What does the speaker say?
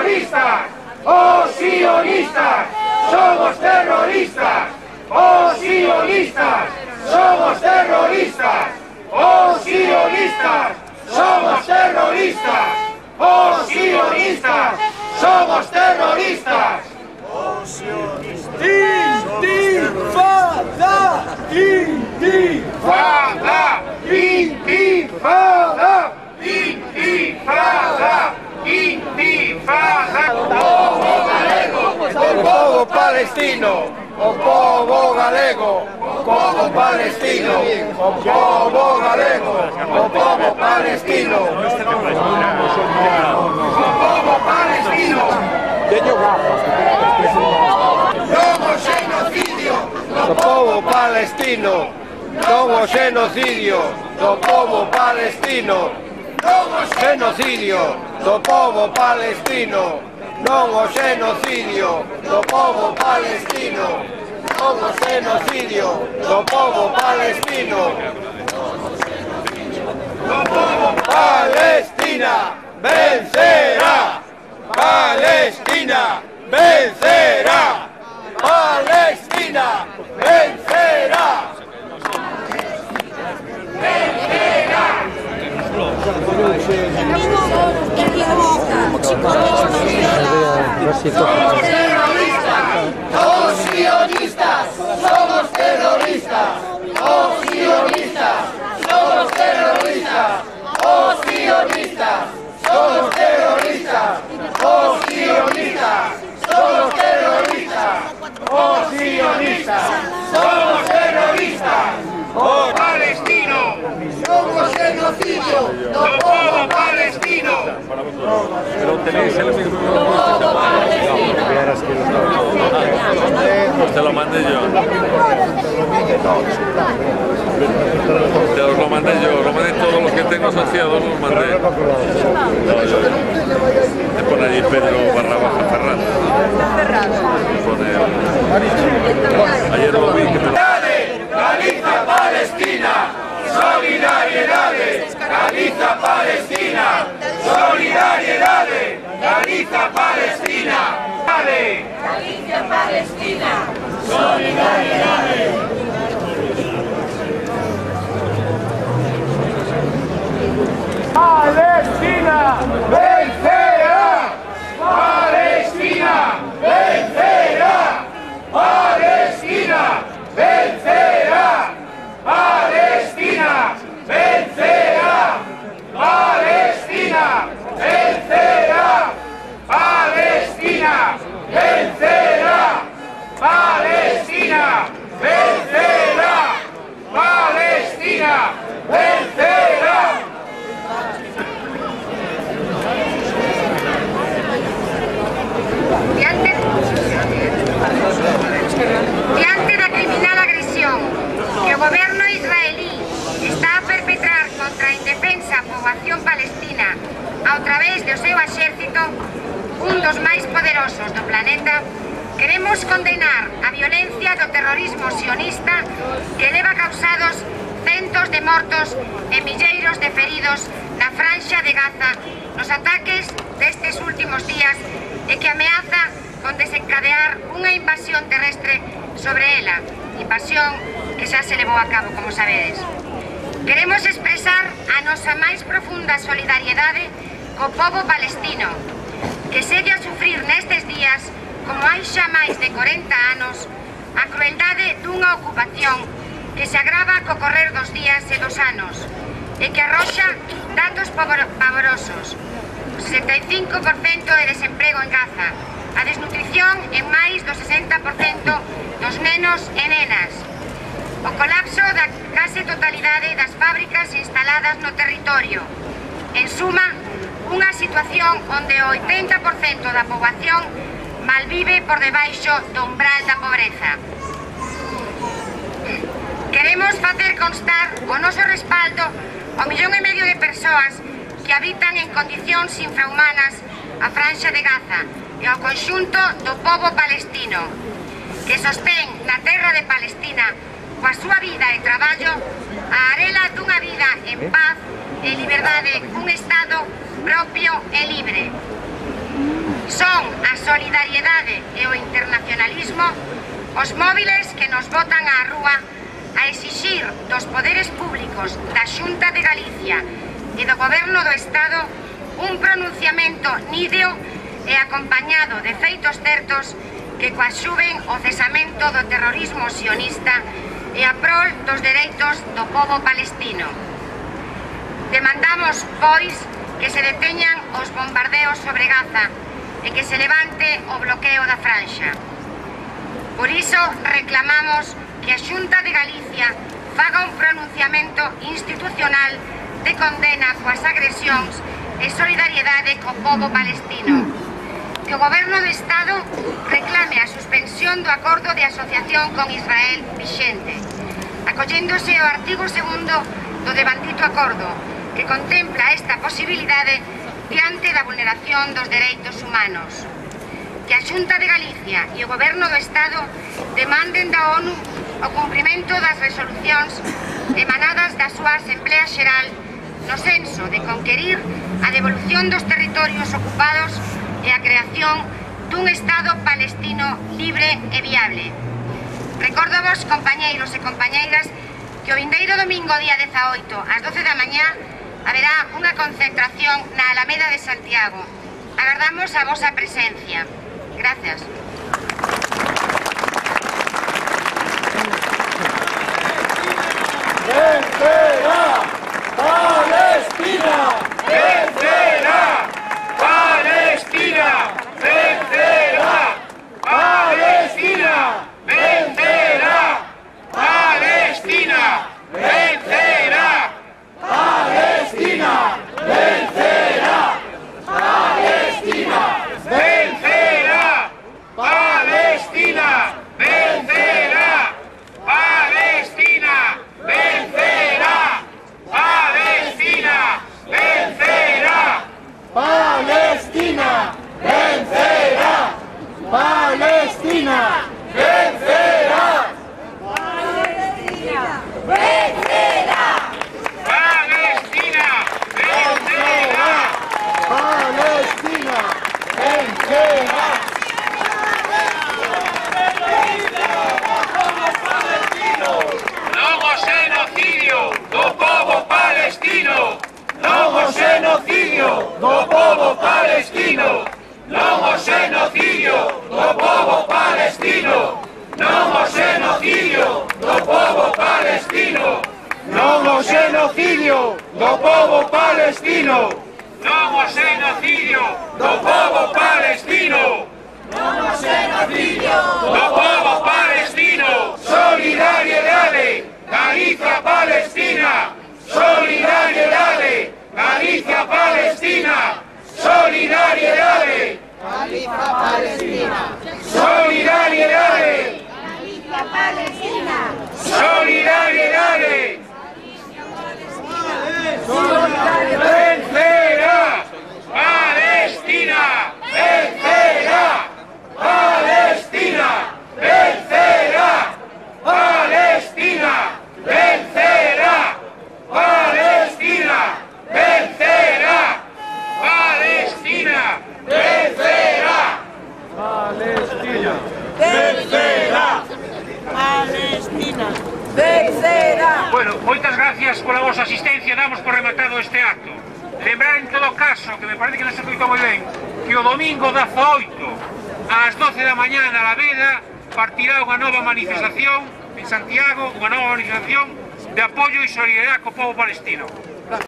terroristas! ¡Oh sionistas! ¡Somos terroristas! ¡Oh sionistas! ¡Somos terroristas! ¡Oh sionistas! ¡Somos terroristas! ¡Oh sionistas! ¡Somos terroristas! ¡Oh sionistas! ¡Intifada! ¡Intifada! ¡Intifada! ¡Intifada! ¡Intifada! ¡O povo galego! ¡O povo palestino! ¡O povo galego! ¡O povo palestino! ¡O povo galego! ¡O povo palestino! ¡O povo palestino! Non o xenocidio do povo palestino! Non o xenocidio do povo palestino! Non o xenocidio do povo palestino! Non o xenocidio do povo palestino! Non o xenocidio do povo palestino! Do povo Palestina vencerá! Palestina vencerá! Palestina vencerá! Somos terroristas, ¡oh sionistas! Somos terroristas, ¡oh sionistas! Somos terroristas, ¡oh sionistas! Somos terroristas, ¡oh sionistas! Somos terroristas, ¡oh sionistas! Somos terroristas, ¡oh palestino! Somos genocidio do povo palestino! Pero tenéis el mismo. Te lo mandé yo. Te os lo mandé yo, lo mandé todos los que tengo asociados, los mandé. Te pone ahí Pedro _ Ferran. Ayer lo vi que Galiza Palestina, solidaridades, Galiza Palestina, solidaridades, Galiza Palestina, Galiza Palestina, solidaridades. Palestina vencerá, Palestina vencerá, Palestina vencerá, Palestina vencerá, Palestina vencerá, Palestina vencerá, Palestina vencerá, Palestina vencerá. Diante da criminal agresión que o goberno israelí está a perpetrar contra a indefensa poboación palestina ao través do seu exército, un dos máis poderosos do planeta, queremos condenar a violencia do terrorismo sionista que leva causados centos de mortos e milleiros de feridos na franxa de Gaza nos ataques destes últimos días e que ameaza con desencadear unha invasión terrestre sobre ela, invasión que xa se levou a cabo, como sabedes. Queremos expresar a nosa máis profunda solidariedade co pobo palestino, que segue a sufrir nestes días, como hai xa máis de 40 anos, a crueldade dunha ocupación que se agrava co correr dos días e dos anos, e que arroxa datos pavorosos. O 65% de desemprego en Gaza, a desnutrición en máis do 60% dos nenos e nenas, o colapso da case totalidade das fábricas instaladas no territorio. En suma, unha situación onde o 80% da poboación malvive por debaixo do umbral da pobreza. Queremos facer constar o noso respaldo ao 1,5 millón de persoas que habitan en condicións infrahumanas a franxa de Gaza e ao conxunto do pobo palestino, que sostén na terra de Palestina coa súa vida e traballo a arela dunha vida en paz e liberdade, un Estado propio e libre. Son a solidariedade e o internacionalismo os móviles que nos botan á rúa a exixir dos poderes públicos da Xunta de Galicia e do Goberno do Estado un pronunciamento nídeo e acompañado de feitos certos que coaxuven o cesamento do terrorismo sionista e a prol dos dereitos do pobo palestino. Demandamos, pois, que se deteñan os bombardeos sobre Gaza e que se levante o bloqueo da franxa. Por iso reclamamos que a Xunta de Galicia faga un pronunciamento institucional de condena coas agresións e solidariedade co pobo palestino. Que o Goberno do Estado reclame a suspensión do acordo de asociación con Israel vixente, acolléndose ao artigo 2º do devandito acordo, que contempla esta posibilidade diante da vulneración dos dereitos humanos. Que a Xunta de Galicia e o Goberno do Estado demanden da ONU o cumprimento das resolucións emanadas da súa Asamblea Xeral no senso de conquerir a devolución dos territorios ocupados e a creación dun Estado palestino libre e viable. Recórdovos, compañeiros e compañeiras, que o vindeiro domingo día 18 ás 12 da mañá haberá unha concentración na Alameda de Santiago. Agardamos a vosa presencia. Gracias. ¡Vencerá Palestina! ¡Vencerá Palestina! ¡Vencerá Palestina! ¡Vencerá Palestina! ¡Vencerá Palestina! ¡Vencerá Palestina! ¡Vencerá Palestina! ¡Vencerá Palestina! ¡Vencerá Palestina! ¡Vencerá Palestina! ¡Vencerá Palestina! ¡Vencerá Palestina! ¡Vencerá Palestina! ¡Vencerá Palestina! ¡Vencerá! Non o xenocidio do pobo palestino! Non o xenocidio do pobo palestino! Non o xenocidio do pobo palestino! Non o xenocidio do pobo palestino! Non o xenocidio do pobo palestino! Non o xenocidio do pobo palestino! Non o xenocidio do pobo palestino! Solidariedade! Galicia-Palestina! Solidariedade! Galicia-Palestina! Solidariedade! Galicia-Palestina! Solidariedade! Galicia-Palestina! Solidariedade! Vencerá Palestina! Vencerá Palestina! Vencerá Palestina! Vencerá Palestina! Vencerá Palestina! Vencerá Palestina! Vencerá Palestina! Vencerá! Bueno, moitas gracias pola vosa asistencia, damos por rematado este acto. Lembrar en todo caso, que me parece que non se escoitou moi ben, que o domingo 18 ás 12 da mañá na Alameda partirá unha nova manifestación en Santiago, unha nova manifestación de apoio e solidariedade co pobo palestino.